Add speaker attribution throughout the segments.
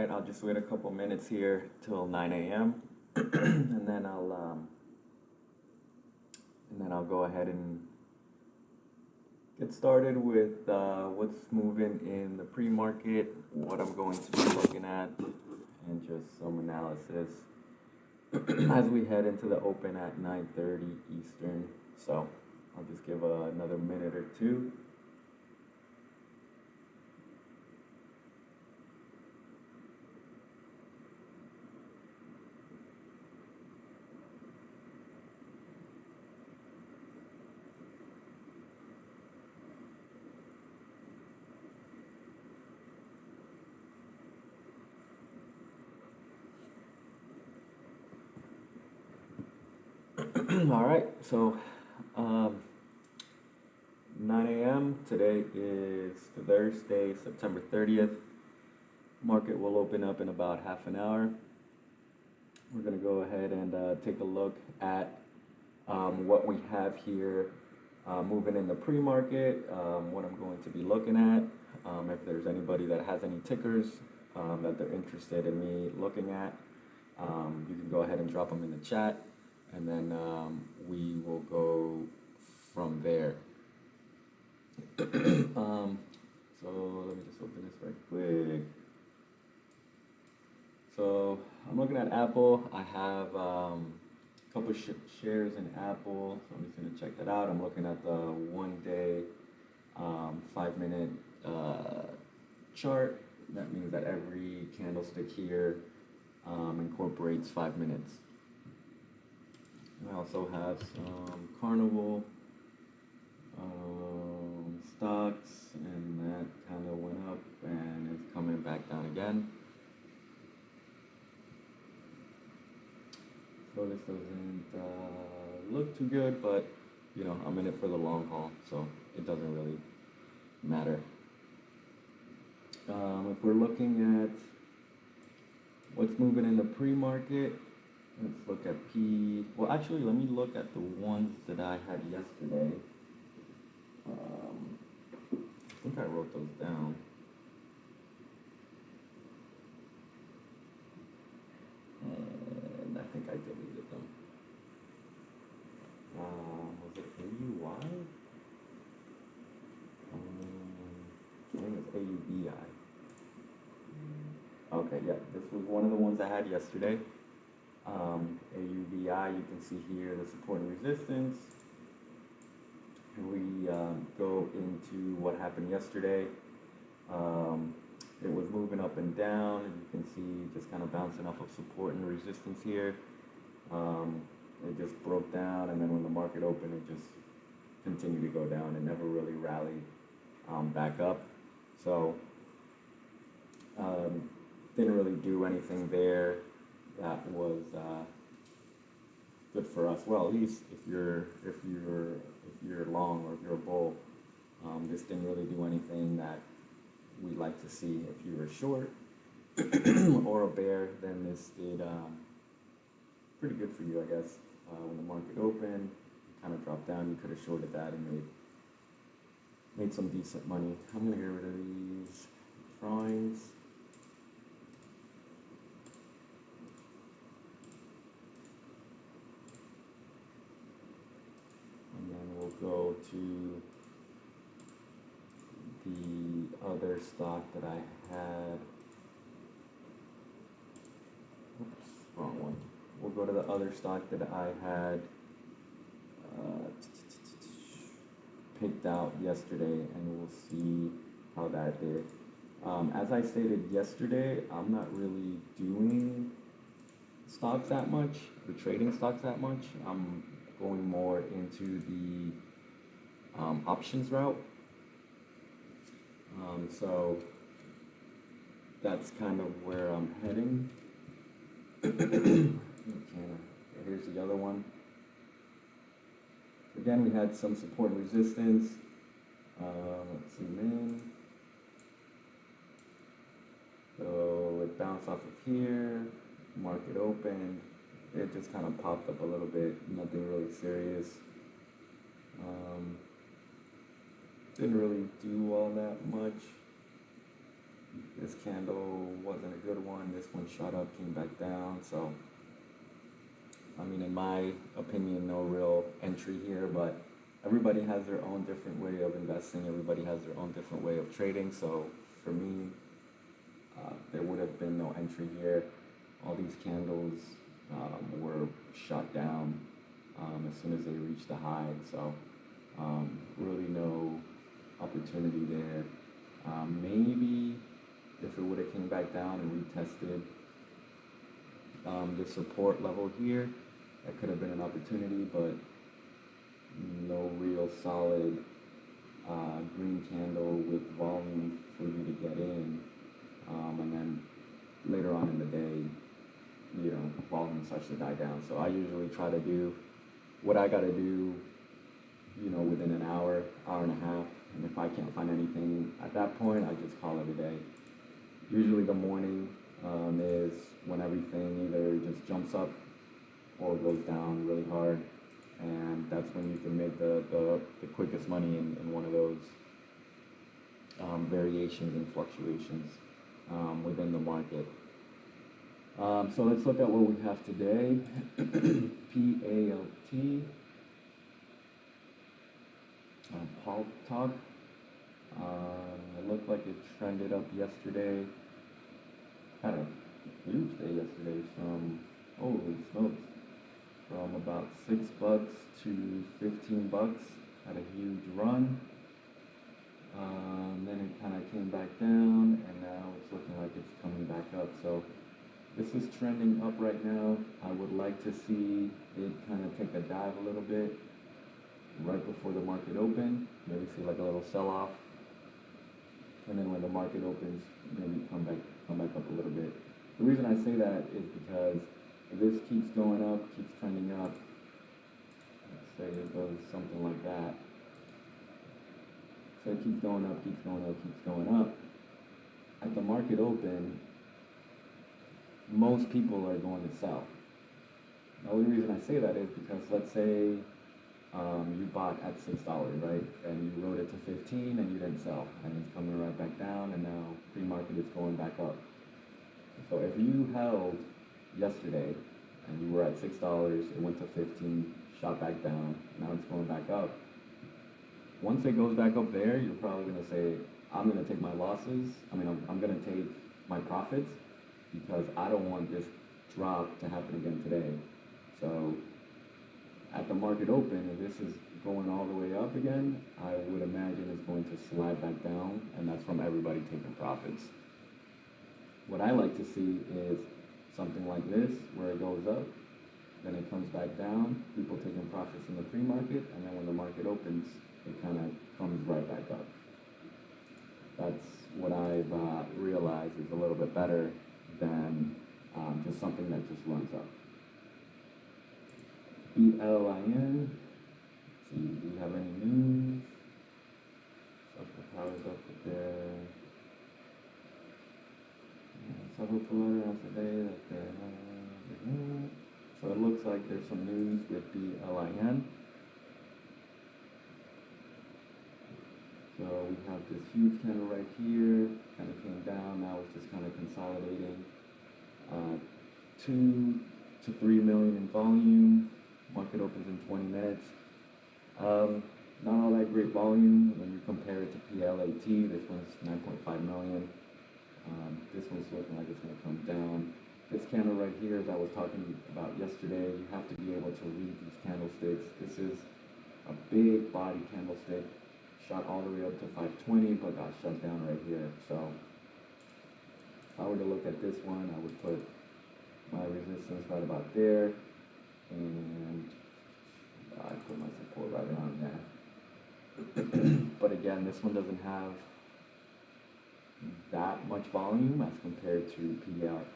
Speaker 1: right, I'll just wait a couple minutes here till 9 a.m. and then I'll go ahead and get started with what's moving in the pre-market, what I'm going to be looking at, and just some analysis as we head into the open at 9:30 Eastern. So I'll just give another minute or two. All right, so um, 9 a.m. Today is Thursday, September 30th. Market will open up in about half an hour. We're going to go ahead and take a look at what we have here moving in the pre-market, what I'm going to be looking at. If there's anybody that has any tickers that they're interested in me looking at, you can go ahead and drop them in the chat, and then we will go from there. So let me just open this right quick. So I'm looking at Apple. I have a couple shares in Apple, so I'm just gonna check that out. I'm looking at the 1 day, 5 minute chart. That means that every candlestick here incorporates 5 minutes. I also have some Carnival stocks, and that kind of went up and is coming back down again. So this doesn't look too good, but you know, I'm in it for the long haul, so it doesn't really matter. If we're looking at what's moving in the pre-market, let's look at P. Well, actually, let me look at the ones that I had yesterday. I think I wrote those down. And I think I deleted them. Was it AUY? I think it's AUBI. Okay, yeah, this was one of the ones I had yesterday. AUBI, you can see here the support and resistance. We go into what happened yesterday. It was moving up and down, and you can see just kind of bouncing off of support and resistance here. It just broke down, and then when the market opened, it just continued to go down and never really rallied back up. So didn't really do anything there that was good for us. Well, at least if you're long or if you're a bull, this didn't really do anything that we'd like to see. If you were short or a bear, then this did pretty good for you, I guess. When the market opened, kind of dropped down, you could have shorted that and made some decent money. I'm gonna get rid of these drawings. And then we'll go to the other stock that I had. Oops, wrong one. We'll go to the other stock that I had picked out yesterday, and we'll see how that did. As I stated yesterday, I'm not really doing stocks that much, the trading stocks that much. I'm going more into the options route. So that's kind of where I'm heading. Here's the other one. Again, we had some support and resistance. Let's zoom in. So it bounced off of here, market opened. It just kind of popped up a little bit, nothing really serious. Didn't really do all that much. This candle wasn't a good one. This one shot up, came back down. So, I mean, in my opinion, no real entry here, but everybody has their own different way of investing. Everybody has their own different way of trading. So for me, there would have been no entry here. All these candles were shot down as soon as they reached the high. So really no opportunity there. Maybe if it would have came back down and retested the support level here, that could have been an opportunity, but no real solid green candle with volume for you to get in. And then later on in the day, volume starts to die down. So I usually try to do what I gotta do, within an hour, hour and a half. And if I can't find anything at that point, I just call it a day. Usually the morning is when everything either just jumps up or goes down really hard. And that's when you can make the quickest money in one of those variations and fluctuations within the market. So let's look at what we have today. PALT, Pulp Talk. It looked like it trended up yesterday. Had a huge day yesterday from, holy smokes, from about $6 to $15. Had a huge run. Then it kind of came back down, and now it's looking like it's coming back up. So this is trending up right now. I would like to see it kind of take a dive a little bit right before the market open. Maybe see like a little sell-off, and then when the market opens, maybe come back up a little bit. The reason I say that is because if this keeps going up, keeps trending up, let's say it goes something like that. So it keeps going up, keeps going up, keeps going up. At the market open, most people are going to sell. The only reason I say that is because let's say you bought at $6, right? And you rode it to 15 and you didn't sell. And it's coming right back down, and now pre-market is going back up. So if you held yesterday and you were at $6, it went to 15, shot back down, now it's going back up. Once it goes back up there, you're probably going to say, I'm going to take my losses. I'm going to take my profits because I don't want this drop to happen again today. So at the market open, if this is going all the way up again, I would imagine it's going to slide back down, and that's from everybody taking profits. What I like to see is something like this, where it goes up, then it comes back down, people taking profits in the pre-market, and then when the market opens, it kind of comes right back up. That's what I've realized is a little bit better than just something that just runs up. BLIN. Let's see, do we have any news? Sulfur Power's up there. Several preliminary today that they're so it looks like there's some news with BLIN. So we have this huge candle right here, kind of came down, now it's just kind of consolidating. 2 to 3 million in volume. Market opens in 20 minutes. Not all that great volume when you compare it to PLAT. This one's 9.5 million. This one's looking like it's going to come down. This candle right here, as I was talking about yesterday, you have to be able to read these candlesticks. This is a big body candlestick, shot all the way up to 520, but got shut down right here. So if I were to look at this one, I would put my resistance right about there, and I put my support right around there. But again, this one doesn't have that much volume as compared to PALT.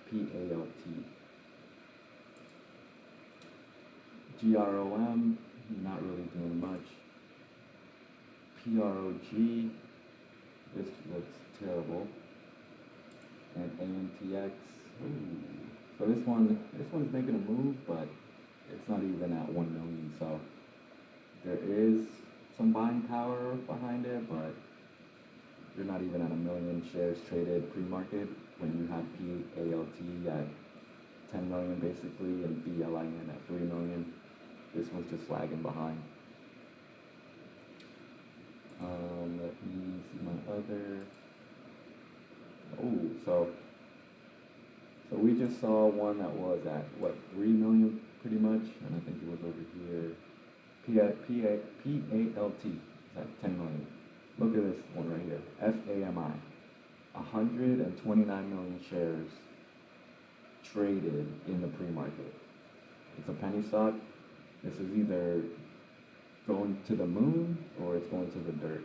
Speaker 1: GROM, not really doing much. PROG, this looks terrible. And AMTX, so this one's making a move, but it's not even at 1 million, so there is some buying power behind it, but you're not even at a million shares traded pre-market when you have PALT at 10 million basically and BLIN at 3 million. This one's just lagging behind. Let me see my other. Oh, so we just saw one that was at what, 3 million pretty much, and I think it was over here. PALT is at 10 million. Look at this one right here. FAMI, 129 million shares traded in the pre-market. It's a penny stock. This is either going to the moon or it's going to the dirt.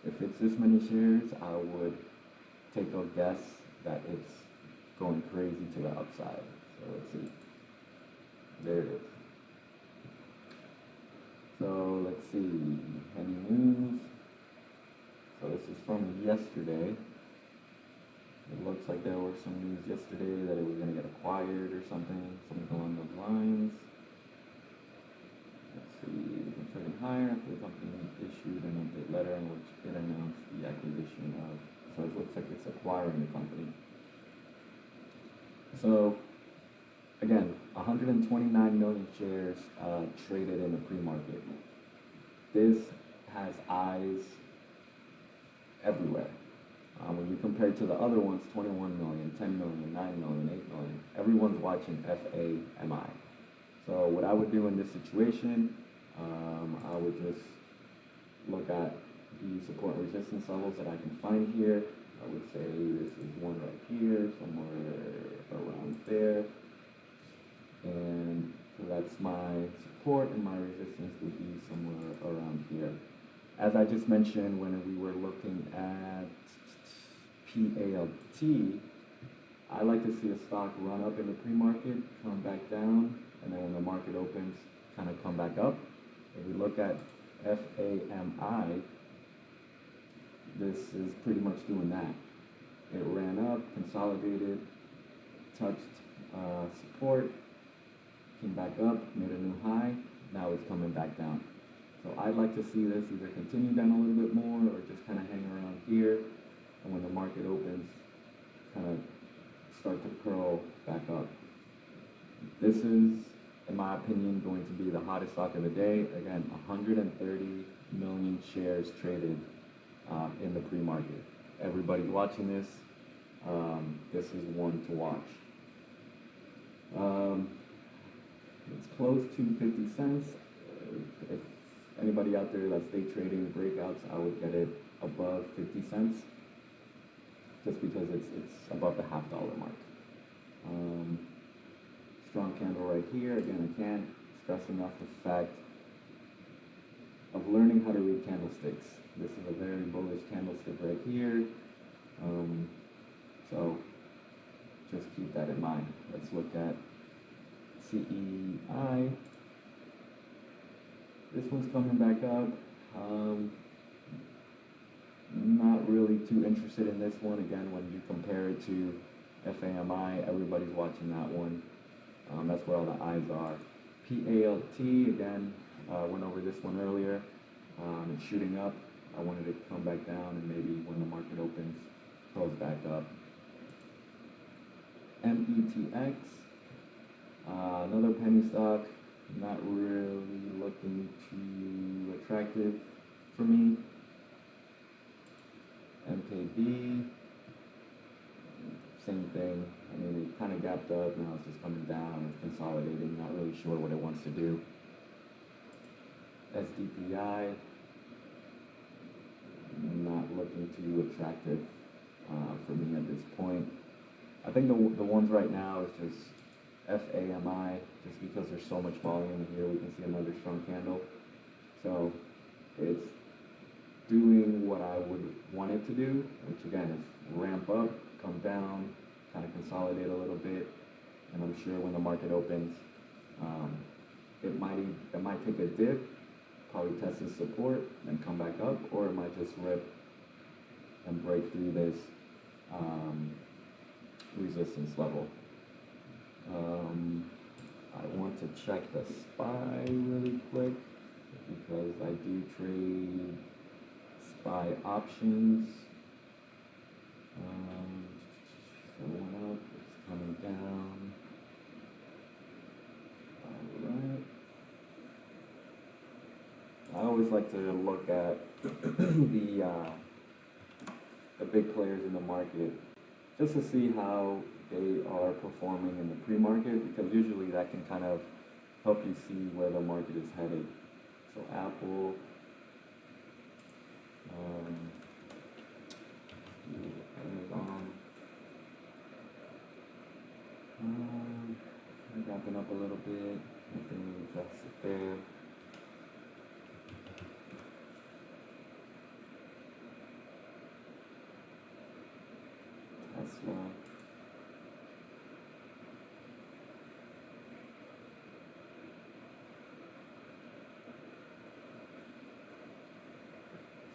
Speaker 1: If it's this many shares, I would take a guess that it's going crazy to the upside. So let's see. There it is. So let's see. Any news? So this is from yesterday. It looks like there was some news yesterday that it was going to get acquired or something along those lines. Let's see, it's trading higher after the company issued an update letter in which it announced the acquisition of, so it looks like it's acquiring the company. So, again, 129 million shares traded in the pre-market. This has eyes everywhere. When you compare to the other ones, 21 million, 10 million, 9 million, 8 million, everyone's watching FAMI. So what I would do in this situation, I would just look at the support and resistance levels that I can find here. I would say this is one right here, somewhere around there. And so that's my support, and my resistance would be somewhere around here. As I just mentioned when we were looking at PALT, I like to see a stock run up in the pre-market, come back down, and then when the market opens, kind of come back up. If we look at FAMI, this is pretty much doing that. It ran up, consolidated, touched support, came back up, made a new high, now it's coming back down. So I'd like to see this either continue down a little bit more or just kind of hang around here, and when the market opens, kind of start to curl back up. This is, in my opinion, going to be the hottest stock of the day. Again, 130 million shares traded in the pre-market. Everybody's watching this. This is one to watch. It's close to 50 cents. If anybody out there that's day trading breakouts, I would get it above 50 cents. Just because it's above the $0.50 mark. Strong candle right here. Again, I can't stress enough the fact of learning how to read candlesticks. This is a very bullish candlestick right here. So just keep that in mind. Let's look at CEI. This one's coming back up. Not really too interested in this one. Again, when you compare it to FAMI, everybody's watching that one. That's where all the eyes are. PALT, again, went over this one earlier. It's shooting up. I wanted it to come back down and maybe when the market opens, goes back up. METX, another penny stock, not really looking too attractive for me. MKB, same thing. I mean, it kind of gapped up, now it's just coming down, it's consolidating, not really sure what it wants to do. SDPI, not looking too attractive for me at this point. I think the ones right now is just FAMI, just because there's so much volume here. We can see another strong candle. So it's doing what I would want it to do, which again is ramp up, come down, kind of consolidate a little bit, and I'm sure when the market opens, it might take a dip, probably test its support, then come back up, or it might just rip and break through this resistance level. I want to check the SPY really quick because I do trade SPY options. always like to look at the big players in the market just to see how they are performing in the pre-market, because usually that can kind of help you see where the market is headed. So Apple, Amazon, wrapping up a little bit, nothing really drastic there. Tesla.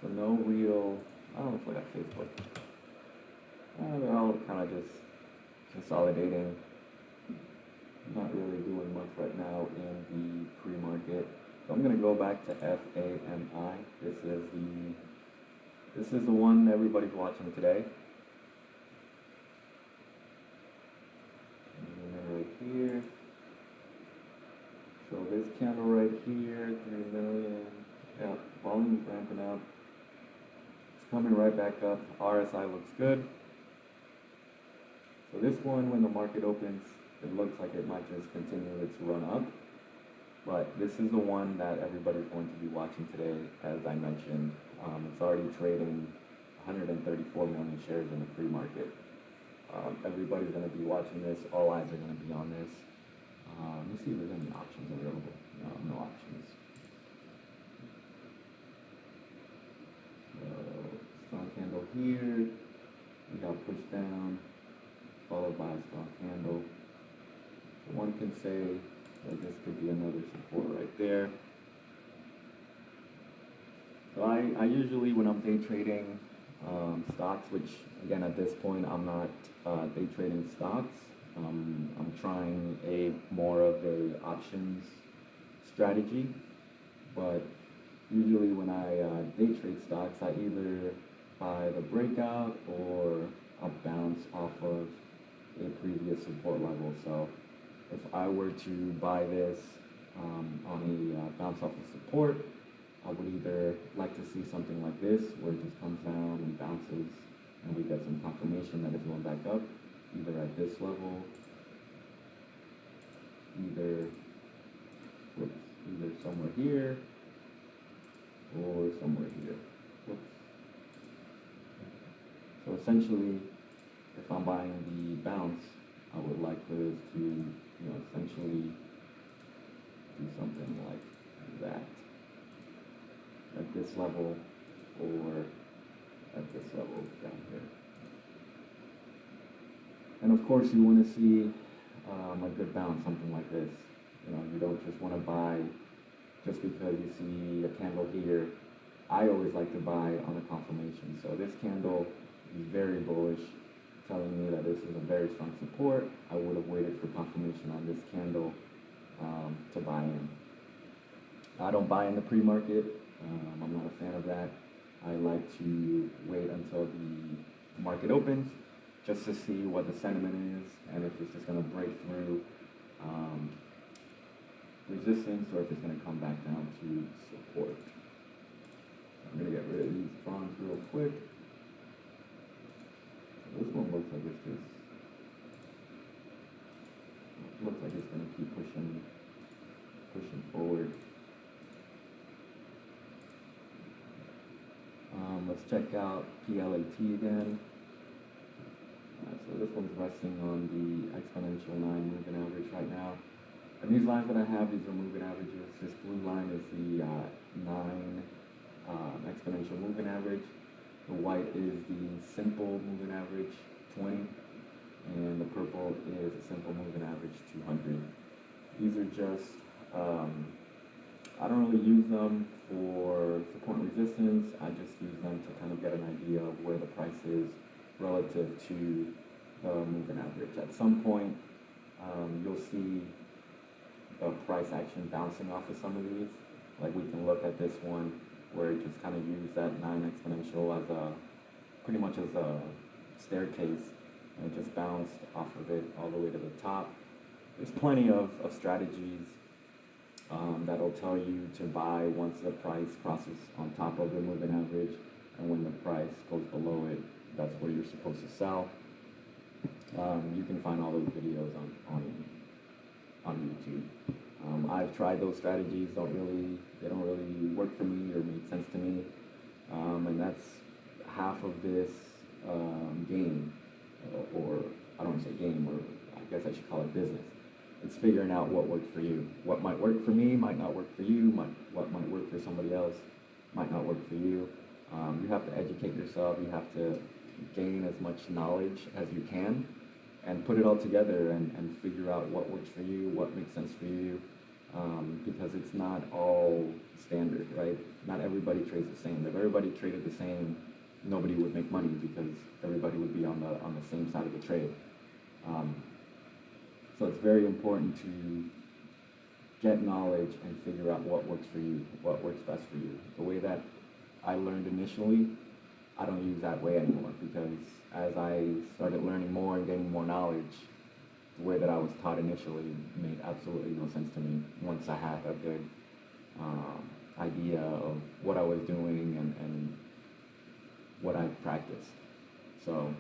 Speaker 1: So no real, I don't know if I got Facebook. They're all kind of just consolidating. Not really doing much right now in the pre-market. So I'm gonna go back to FAMI. This is the one everybody's watching today. And then right here. So this candle right here, 3 million. Yeah, volume's ramping up. It's coming right back up. RSI looks good. So this one, when the market opens, it looks like it might just continue its run up. But this is the one that everybody's going to be watching today, as I mentioned. It's already trading 134 million shares in the pre-market. Everybody's going to be watching this. All eyes are going to be on this. Let me see if there's any options available. No options. Strong candle here. We got pushed down, followed by a strong candle. So one can say that this could be another support right there. So I usually, when I'm day trading stocks, which again at this point I'm not day trading stocks, I'm trying more of a options strategy. But usually when I day trade stocks, I either buy the breakout or a bounce off of a previous support level. So if I were to buy this on a bounce off of support, I would either like to see something like this, where it just comes down and bounces, and we get some confirmation that it's going back up, either at this level, either somewhere here, or somewhere here. Whoops. So essentially, if I'm buying the bounce, I would like this to, essentially do something like that. At this level, or at this level down here. And of course you want to see a good bounce, something like this. You don't just want to buy just because you see a candle here. I always like to buy on a confirmation. So this candle is very bullish, telling me that this is a very strong support. I would have waited for confirmation on this candle to buy in. I don't buy in the pre-market. I'm not a fan of that. I like to wait until the market opens just to see what the sentiment is, and if it's just going to break through resistance, or if it's going to come back down to support. I'm going to get rid of these bonds real quick. This one looks like it's going to keep pushing forward. Let's check out PLAT again. So this one's resting on the exponential 9 moving average right now. And these lines that I have, these are moving averages. This blue line is the 9 exponential moving average. The white is the simple moving average 20, and the purple is a simple moving average 200. These are just, I don't really use them for support and resistance. I just use them to kind of get an idea of where the price is relative to the moving average. At some point, you'll see the price action bouncing off of some of these. Like we can look at this one where it just kind of used that 9 exponential as pretty much as a staircase, and it just bounced off of it all the way to the top. There's plenty of strategies That'll tell you to buy once the price crosses on top of the moving average, and when the price goes below it, that's where you're supposed to sell. You can find all those videos on YouTube. I've tried those strategies. They don't really work for me or make sense to me. And that's half of this game, or I don't want to say game, or I guess I should call it business. It's figuring out what works for you. What might work for me might not work for you. What might work for somebody else might not work for you. You have to educate yourself. You have to gain as much knowledge as you can and put it all together and figure out what works for you, what makes sense for you, because it's not all standard, right? Not everybody trades the same. If everybody traded the same, nobody would make money because everybody would be on the same side of the trade. So it's very important to get knowledge and figure out what works for you, what works best for you. The way that I learned initially, I don't use that way anymore, because as I started learning more and gaining more knowledge, the way that I was taught initially made absolutely no sense to me once I had a good idea of what I was doing and what I've practiced. So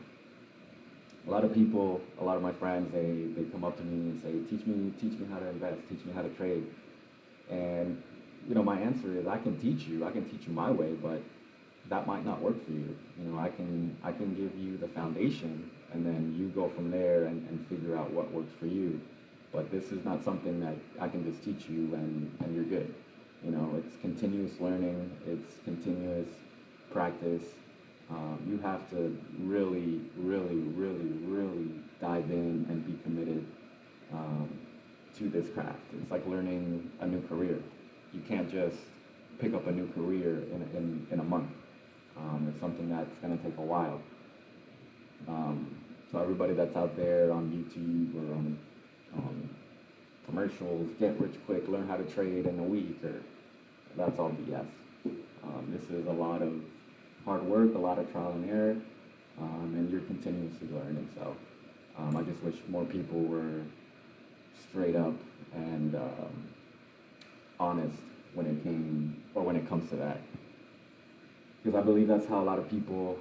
Speaker 1: a lot of people, a lot of my friends, they come up to me and say, teach me how to invest, teach me how to trade. And my answer is, I can teach you my way, but that might not work for you. I can give you the foundation, and then you go from there and figure out what works for you. But this is not something that I can just teach you and you're good. It's continuous learning, it's continuous practice. You have to really, really, really, really dive in and be committed to this craft. It's like learning a new career. You can't just pick up a new career in a month. It's something that's going to take a while. So everybody that's out there on YouTube or on commercials, get rich quick, learn how to trade in a week, or that's all BS. This is a lot of hard work, a lot of trial and error, and you're continuously learning. So I just wish more people were straight up and honest when it comes to that. Because I believe that's how a lot of people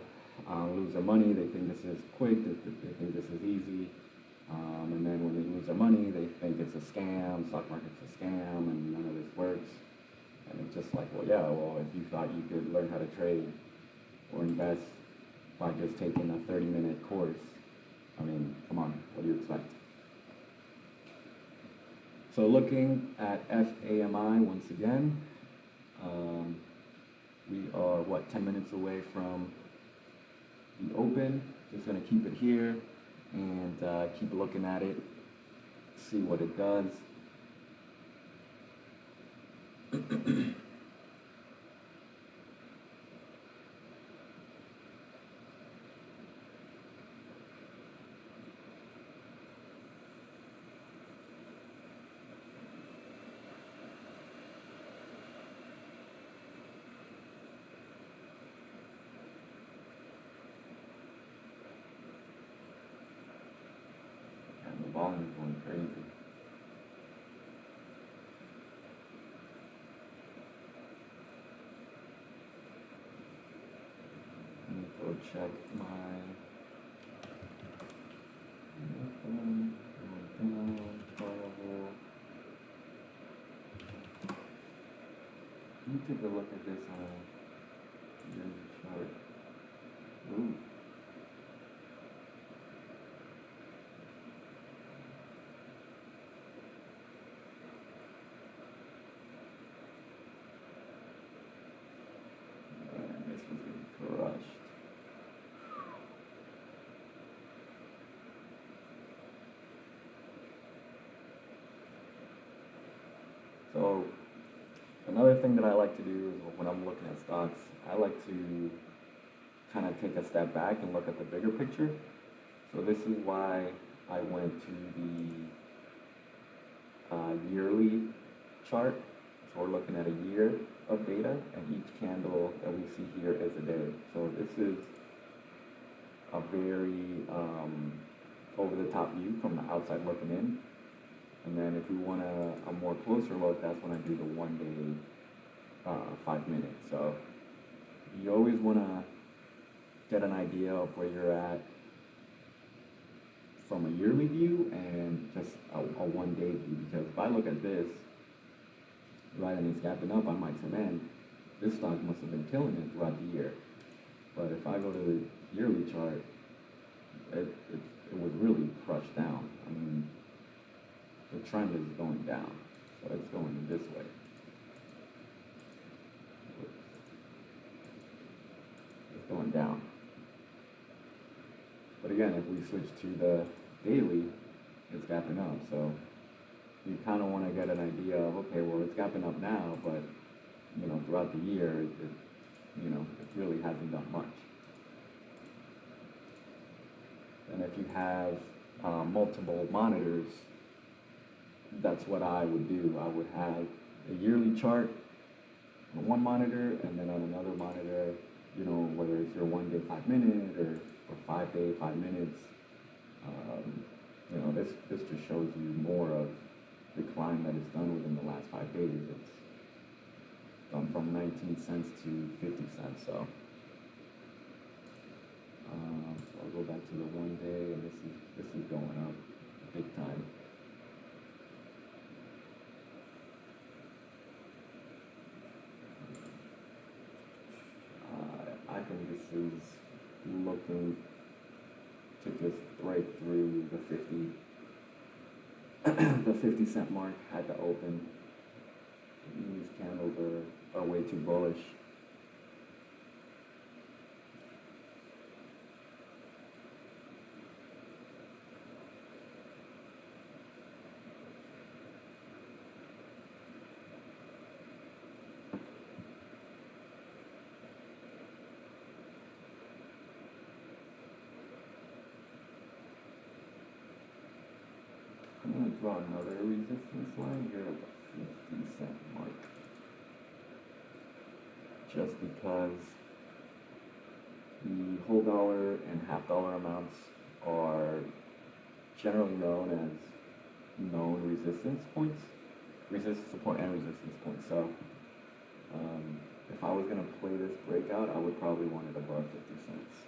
Speaker 1: lose their money. They think this is quick, they think this is easy, and then when they lose their money, they think it's a scam, stock market's a scam, and none of this works. And it's just like, well, if you thought you could learn how to trade or invest by just taking a 30-minute course, I mean, come on, what do you expect? So looking at FAMI once again, we are, 10 minutes away from the open. Just gonna keep it here and keep looking at it, see what it does. And the volume is going crazy. Let me go check my Let me take a look at this on a yearly chart. Ooh. Man, this was getting crushed. So another thing that I like to do is when I'm looking at stocks, I like to kind of take a step back and look at the bigger picture. So this is why I went to the yearly chart. So we're looking at a year of data, and each candle that we see here is a day. So this is a very over-the-top view from the outside looking in. And then if we want a more closer look, that's when I do the 1 day, 5 minutes. So you always want to get an idea of where you're at from a yearly view and just a 1 day view. Because if I look at this, right, and it's gapping up, I might say, man, this stock must have been killing it throughout the year. But if I go to the yearly chart, it was really crushed down. I mean, the trend is going down, so it's going this way. It's going down. But again, if we switch to the daily, it's gapping up. So you kind of want to get an idea of, okay, well, it's gapping up now, but throughout the year, it really hasn't done much. And if you have multiple monitors, that's what I would do. I would have a yearly chart on one monitor, and then on another monitor, whether it's your 1 day, 5 minute or 5 day, 5 minutes, this just shows you more of the climb that it's done within the last 5 days. It's gone from 19 cents to 50 cents. So I'll go back to the 1 day, and this is going up big time. I think this is looking to just break through the 50 cent mark at the open. These candles are way too bullish. I'm going to draw another resistance line here at the 50 cent mark. Just because the whole dollar and half dollar amounts are generally known as known resistance points, resistance support and resistance points. So if I was going to play this breakout, I would probably want it above 50 cents.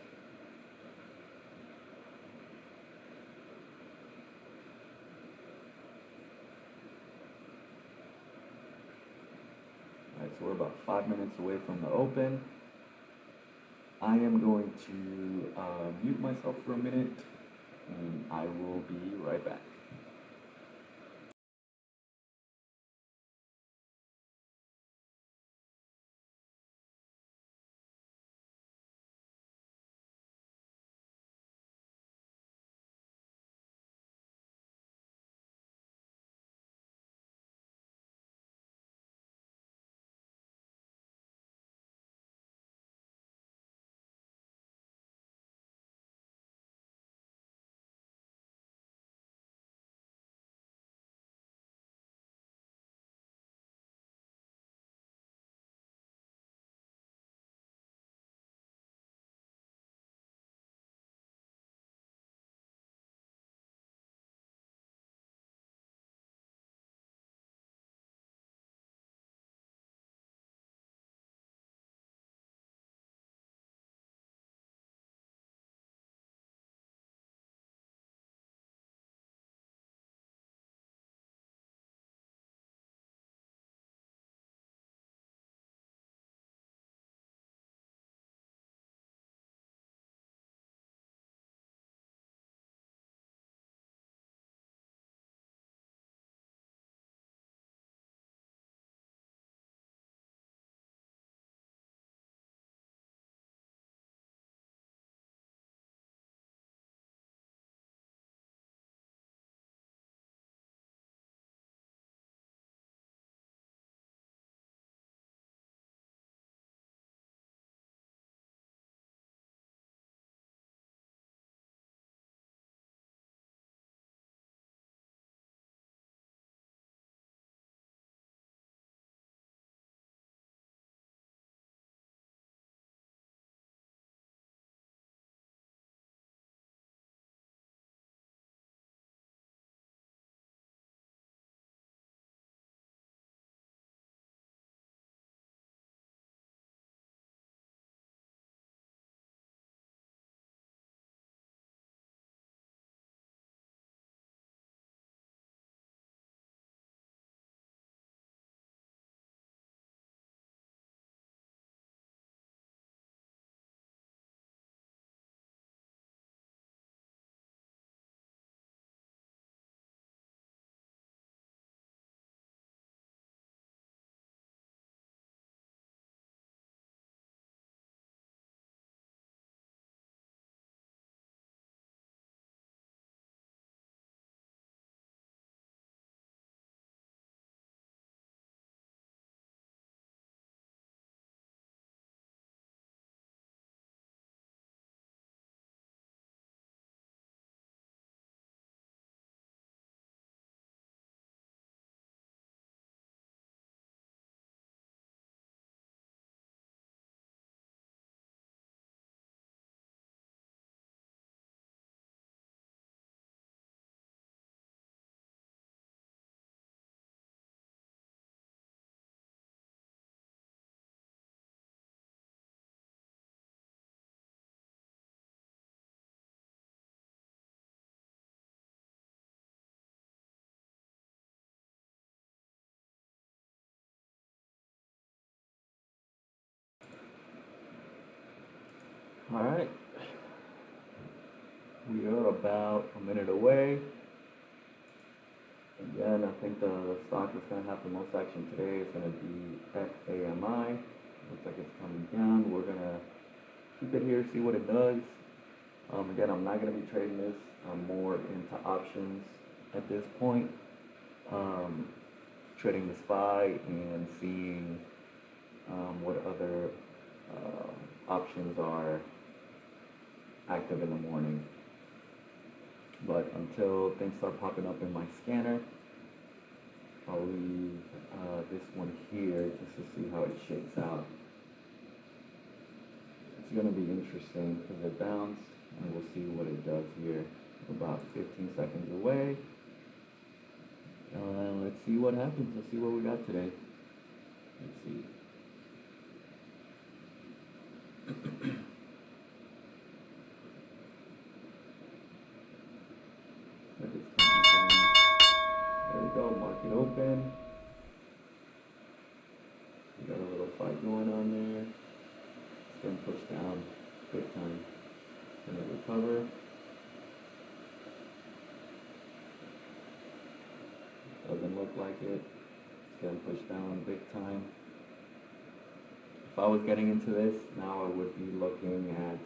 Speaker 1: Alright, so we're about 5 minutes away from the open. I am going to mute myself for a minute, and I will be right back. All right, we are about a minute away. Again, I think the stock that's going to have the most action today is going to be FAMI. Looks like it's coming down. We're going to keep it here, see what it does. Again, I'm not going to be trading this. I'm more into options at this point. Trading the SPY and seeing what other options are active in the morning. But until things start popping up in my scanner, I'll leave this one here just to see how it shakes out. It's going to be interesting because it bounced, and we'll see what it does here. About 15 seconds away. Let's see what happens. Let's see what we got today. Let's see. There we go, market open. We got a little fight going on there. It's getting pushed down big time. Gonna recover. Doesn't look like it. It's getting pushed down big time. If I was getting into this, now I would be looking at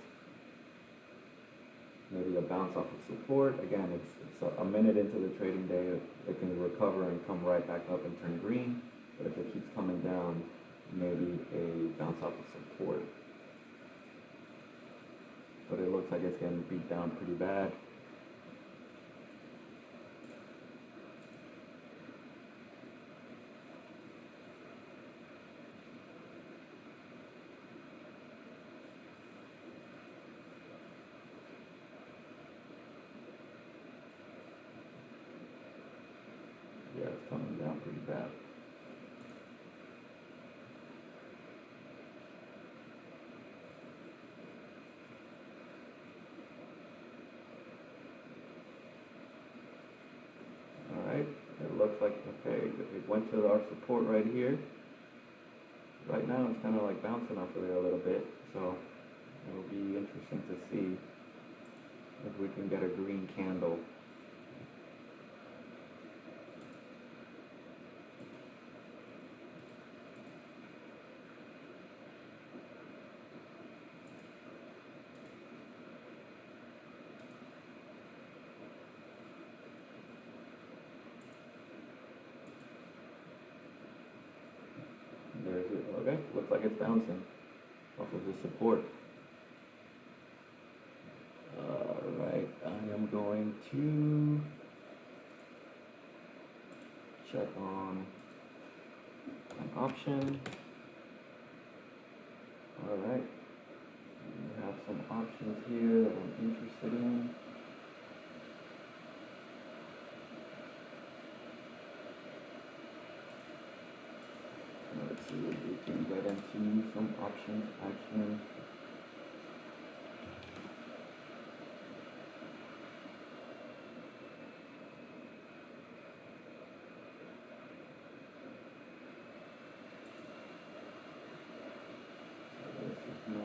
Speaker 1: maybe a bounce off of support. Again, it's a minute into the trading day. It can recover and come right back up and turn green. But if it keeps coming down, maybe a bounce off of support. But it looks like it's getting beat down pretty bad. Yeah, it's coming down pretty bad. Alright, it looks like, okay, it went to our support right here. Right now it's kind of like bouncing off of there a little bit, so it'll be interesting to see if we can get a green candle. There's it. Okay, looks like it's bouncing off of the support. Alright, I am going to check on an option. Alright, we have some options here that I'm interested in. Let's see if we can get into some options action. So this is my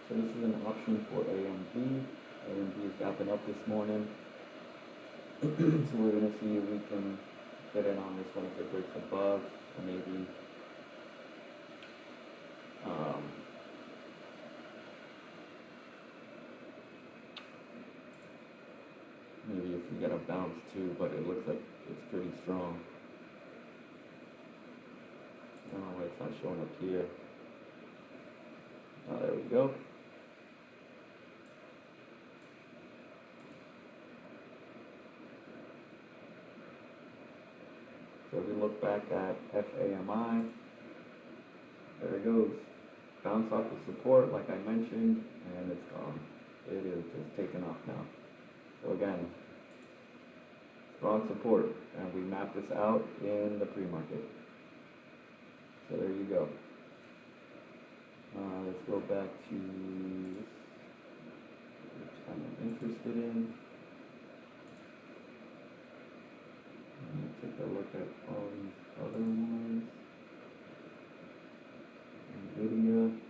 Speaker 1: So this is an option for AMD. AMD is gapping up this morning. So we're going to see if we can get in on this one if it breaks above, or maybe maybe if we get a bounce too, but it looks like it's pretty strong. I don't know why it's not showing up here. Oh, there we go. So if we look back at FAMI, there it goes. Bounce off the support like I mentioned, and it's gone. It is just taking off now. So again, strong support, and we map this out in the pre-market. So there you go. Let's go back to which I'm interested in. Let me take a look at all these other ones. NVIDIA.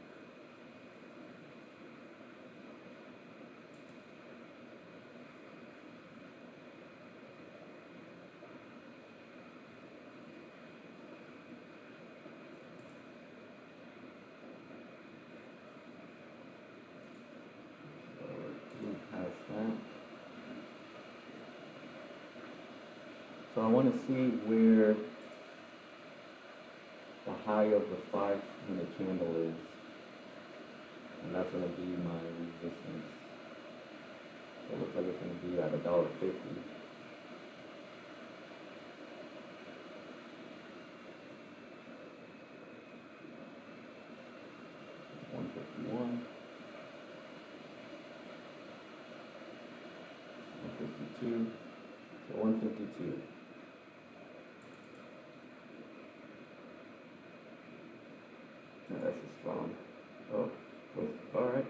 Speaker 1: So I want to see where the high of the 5-minute candle is, and that's going to be my resistance. So it looks like it's going to be at $1.50. $1.51, $1.52, so $1.52. That's a strong. Oh, alright.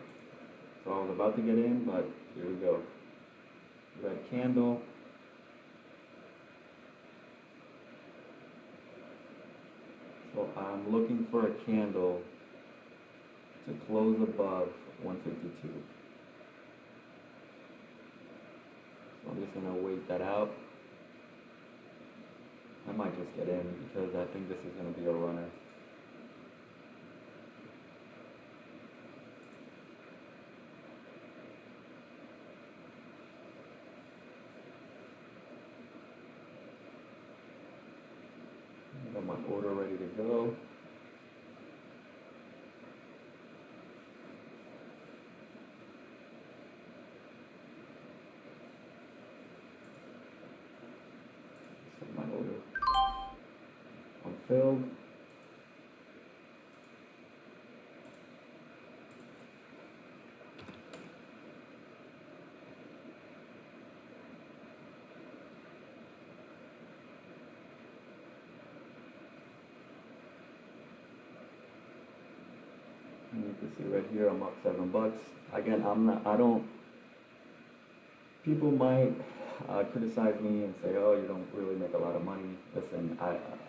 Speaker 1: So I was about to get in, but here we go. Red candle. So I'm looking for a candle to close above 152. So I'm just gonna wait that out. I might just get in because I think this is gonna be a runner. Got my order ready to go. Set my order on filled. And you can see right here, I'm up $7. Again, people might criticize me and say, oh, you don't really make a lot of money. Listen,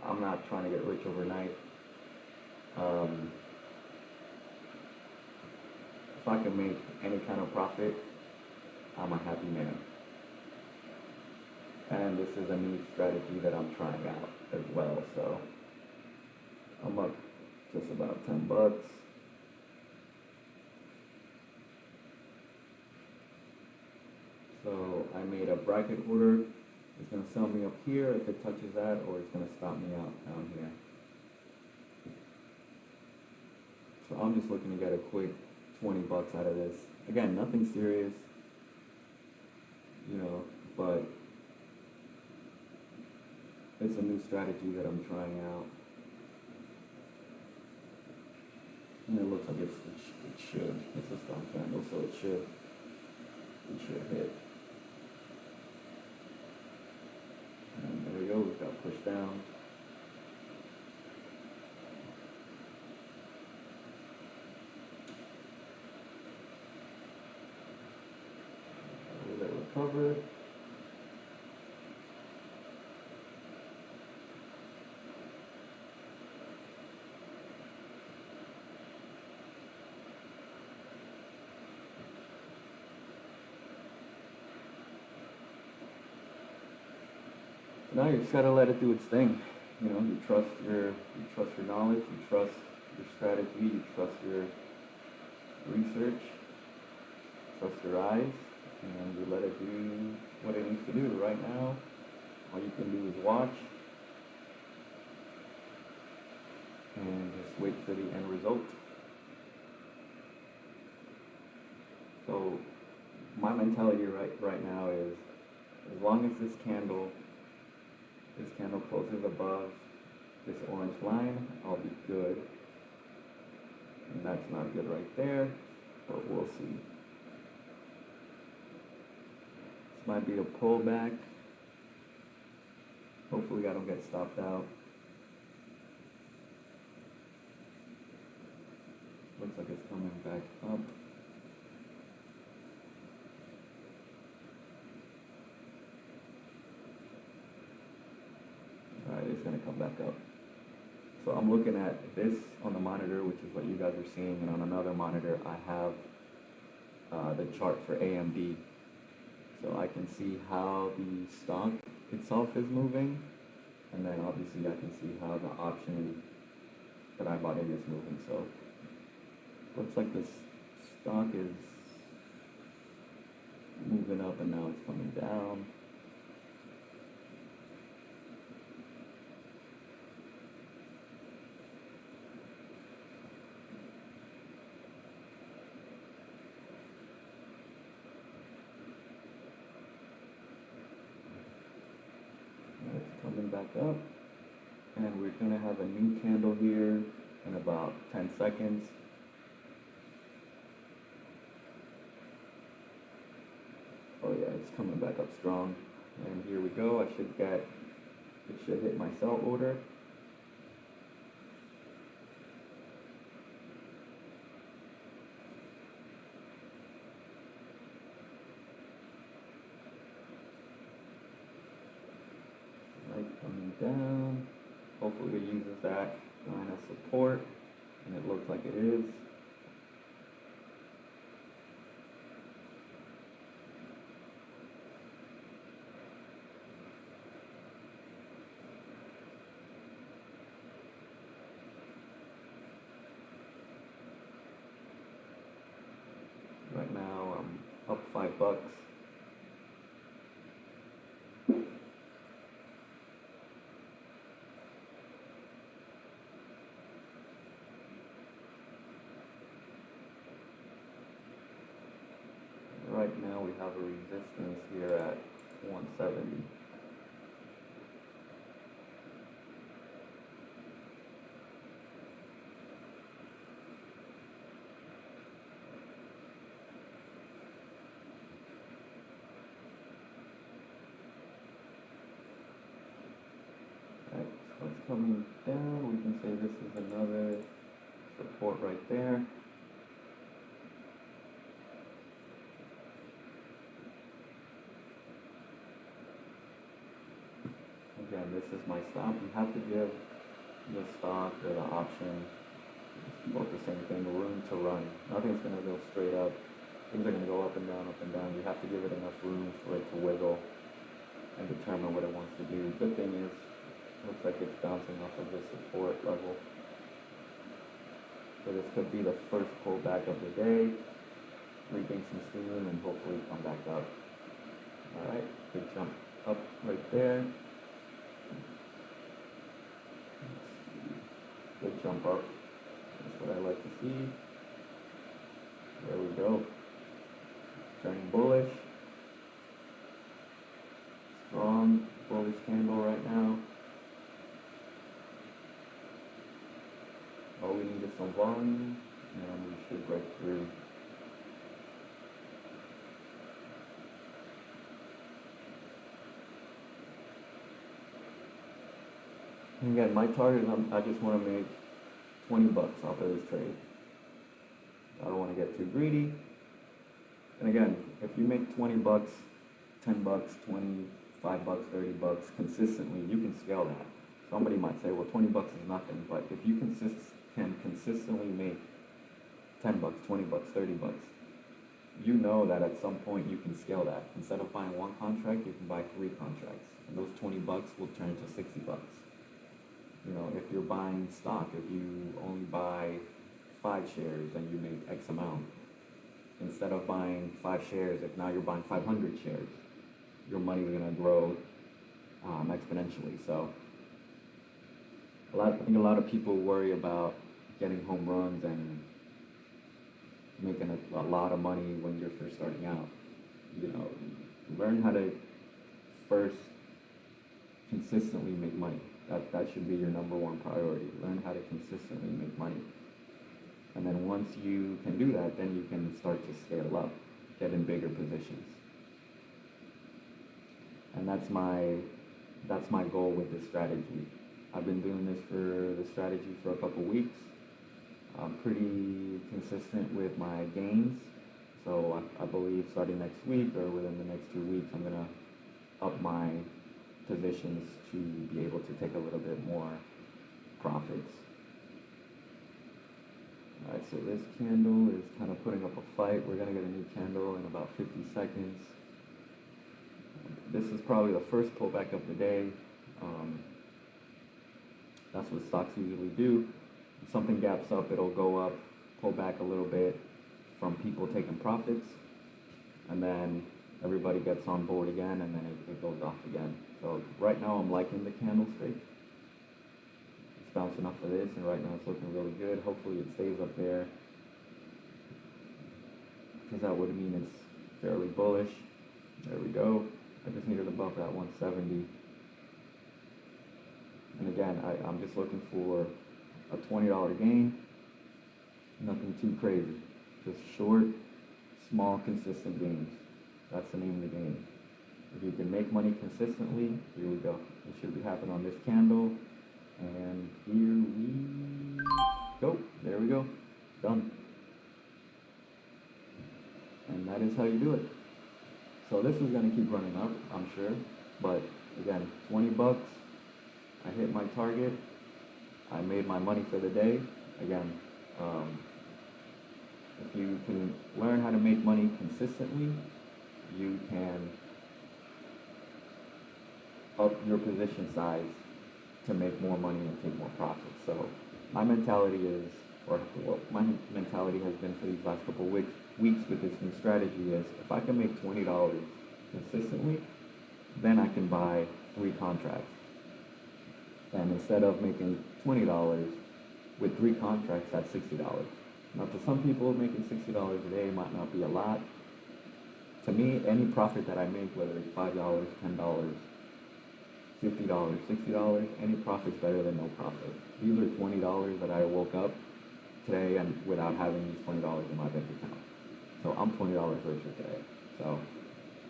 Speaker 1: I'm not trying to get rich overnight. If I can make any kind of profit, I'm a happy man. And this is a new strategy that I'm trying out as well, so I'm up just about $10. So I made a bracket order. It's going to sell me up here if it touches that, or it's going to stop me out down here. So I'm just looking to get a quick $20 out of this. Again, nothing serious, but it's a new strategy that I'm trying out. And it looks like it should. It's a strong candle, so it should hit. And there we go, we got pushed down. Let it recover. Now you just gotta let it do its thing. You trust your knowledge, you trust your strategy, you trust your research, trust your eyes, and you let it do what it needs to do. Right now, all you can do is watch and just wait for the end result. So my mentality right now is, as long as this candle closes above this orange line, I'll be good. And that's not good right there, but we'll see. This might be a pullback. Hopefully I don't get stopped out. Looks like it's coming back up. Alright, it's gonna come back up. So I'm looking at this on the monitor, which is what you guys are seeing, and on another monitor I have the chart for AMD. So I can see how the stock itself is moving, and then obviously I can see how the option that I bought in is moving. So looks like this stock is moving up and now it's coming down. It's coming back up, and we're gonna have a new candle here in about 10 seconds. Oh yeah, it's coming back up strong. And here we go. It should hit my sell order. Right, coming down. Hopefully it uses that line of support, and it looks like it is. Right now I'm up $5. Right now we have a resistance here at 170. Right, so it's coming down. We can say this is another support right there. Again, this is my stop. You have to give the stock or the option, it's both the same thing, room to run. Nothing's going to go straight up. Things are going to go up and down, up and down. You have to give it enough room for it to wiggle and determine what it wants to do. Good thing is, looks like it's bouncing off of the support level. So this could be the first pullback of the day, regain some steam, and hopefully come back up. Alright, big jump up right there. Good jump up. That's what I like to see. There we go. Turning bullish. Strong bullish candle right now. All we need is some volume, and we should break through. And again, my target, I just want to make $20 off of this trade. I don't want to get too greedy. And again, if you make $20, $10, $25, $30 consistently, you can scale that. Somebody might say, well, $20 is nothing, but if you can consistently make $10, $20, $30, you know that at some point you can scale that. Instead of buying one contract, you can buy 3 contracts, and those $20 will turn to $60. You know, if you're buying stock, if you only buy 5 shares, then you make X amount. Instead of buying 5 shares, if now you're buying 500 shares, your money is going to grow exponentially. So I think a lot of people worry about getting home runs and making a lot of money when you're first starting out. You know, learn how to first consistently make money. That should be your number one priority. Learn how to consistently make money. And then once you can do that, then you can start to scale up, get in bigger positions. And that's my goal with this strategy. I've been doing this strategy for a couple weeks. I'm pretty consistent with my gains. So I believe starting next week or within the next 2 weeks, I'm gonna up my positions to be able to take a little bit more profits. Alright, so this candle is kind of putting up a fight. We're gonna get a new candle in about 50 seconds. This is probably the first pullback of the day. That's what stocks usually do. If something gaps up, it'll go up, pull back a little bit from people taking profits, and then everybody gets on board again, and then it goes off again. So right now I'm liking the candlestick. It's bouncing off of this, and right now it's looking really good. Hopefully it stays up there, because that would mean it's fairly bullish. There we go. I just needed above that 170. And again, I'm just looking for a $20 gain. Nothing too crazy. Just short, small, consistent gains. That's the name of the game. If you can make money consistently, here we go. It should be happening on this candle. And here we go. There we go. Done. And that is how you do it. So this is going to keep running up, I'm sure. But again, 20 bucks. I hit my target. I made my money for the day. Again, if you can learn how to make money consistently, you can up your position size to make more money and take more profits. So my mentality is, or what my mentality has been for these last couple weeks with this new strategy is, if I can make $20 consistently, then I can buy 3 contracts. And instead of making $20 with 3 contracts, that's $60. Now, to some people, making $60 a day might not be a lot. To me, any profit that I make, whether it's $5, $10, $50, $60, any profit's better than no profit. These are $20 that I woke up today and without having these $20 in my bank account. So I'm $20 richer today. So,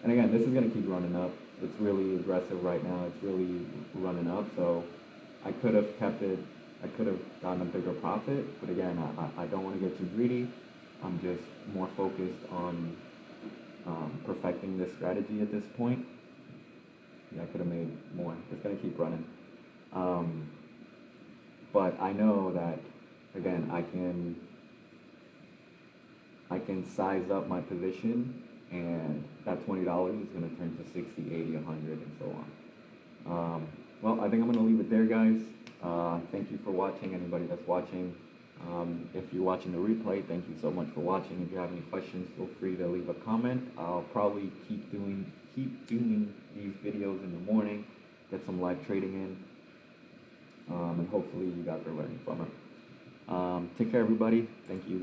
Speaker 1: and again, this is going to keep running up. It's really aggressive right now. It's really running up. So I could have kept it. I could have gotten a bigger profit, but again, I don't want to get too greedy. I'm just more focused on perfecting this strategy at this point. Yeah, I could have made more. It's going to keep running. But I know that, again, I can size up my position, and that $20 is going to turn to 60, 80, 100, and so on. Well, I think I'm going to leave it there, guys. Thank you for watching, anybody that's watching. If you're watching the replay, thank you so much for watching. If you have any questions, feel free to leave a comment. I'll probably keep doing these videos in the morning, get some live trading in, and hopefully you guys are learning from it. Take care, everybody. Thank you.